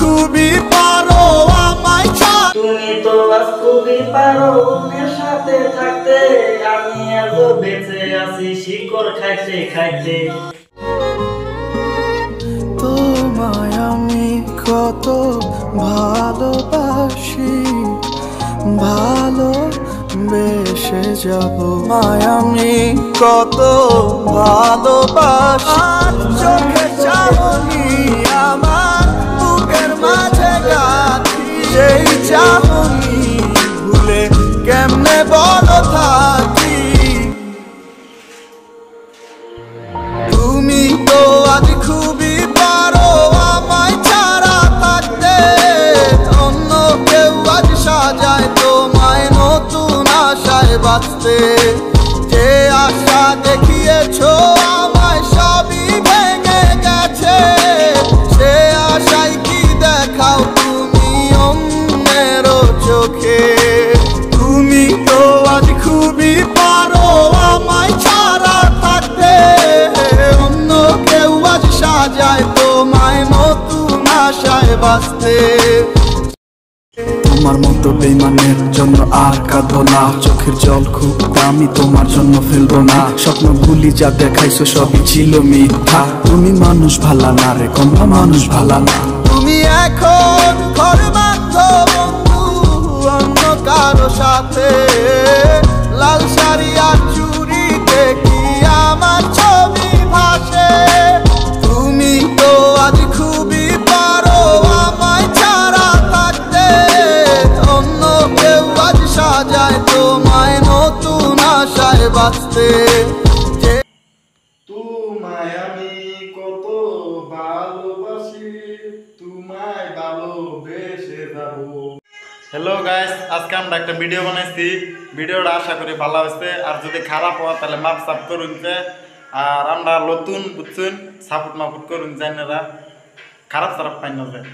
খুবই পারো আমায় তুমি তো আজ খুবই পারো অন্যের সাথে থাকতে, আমি এত বেঁচে আছি শিকড় খাইতে খাইতে। তোমায় আমি কত ভালোবাসি, ভালোবেসে যাব মায় আমি কত ভালোবাসি। চোখে চাহনি আমার বুকের মাঝে গাথি, সেই চাহনি ভুলে কেমনে বলো থাকি। তুমি তো আজ খুবই পারো আমায় ছাড়া থাকতে, অন্য কেউ আজ সাজায় তোমায় নতুন আশায় বাঁচতে। যে আশা দেখিয়েছো আমায় সবই ভেঙে গেছে, সে আশায় কি দেখাও তুমি অন্যেরও চোখে। তুমি তো আজ খুবই পারো আমায় ছাড়া থাকতে, অন্য কেউ আজ সাজায় তোমায় নতুন আশায় বাঁচতে। তোমার মতো বেইমানের জন্য আর কাঁদবো না, চোখের জল খুব দামি তোমার জন্য ফেলবো না। স্বপ্ন ভুলি যা দেখাইছো সবই ছিল মিথ্যা, তুমি মানুষ ভালা না রে, কমলা মানুষ ভালা না। তুমি এখন ঘর বাঁধো বন্ধু অন্য কারো সাথে, লাল শাড়ি আর চুড়িতে কি আমার ছবি ভাসে। তুমি তো আজ খুবই পারো আমায় ছাড়া থাকতে, অন্য কেউ আজ সাজায় তোমায় নতুন আশায় বাঁচতে। তোমায় আমি কত ভালোবাসি, তোমায় ভালোবেসে যাব। হ্যালো গাইস, আজকে আমরা একটা ভিডিও বানাইছি। ভিডিওটা আশা করি ভালো হয়েছে, আর যদি খারাপ হয় তাহলে মাপ সাপ করুন। আর আমরা নতুন বুঝছেন, সাপোর্ট মাপুট করুন, জানেরা খারাপ পাই না যায়।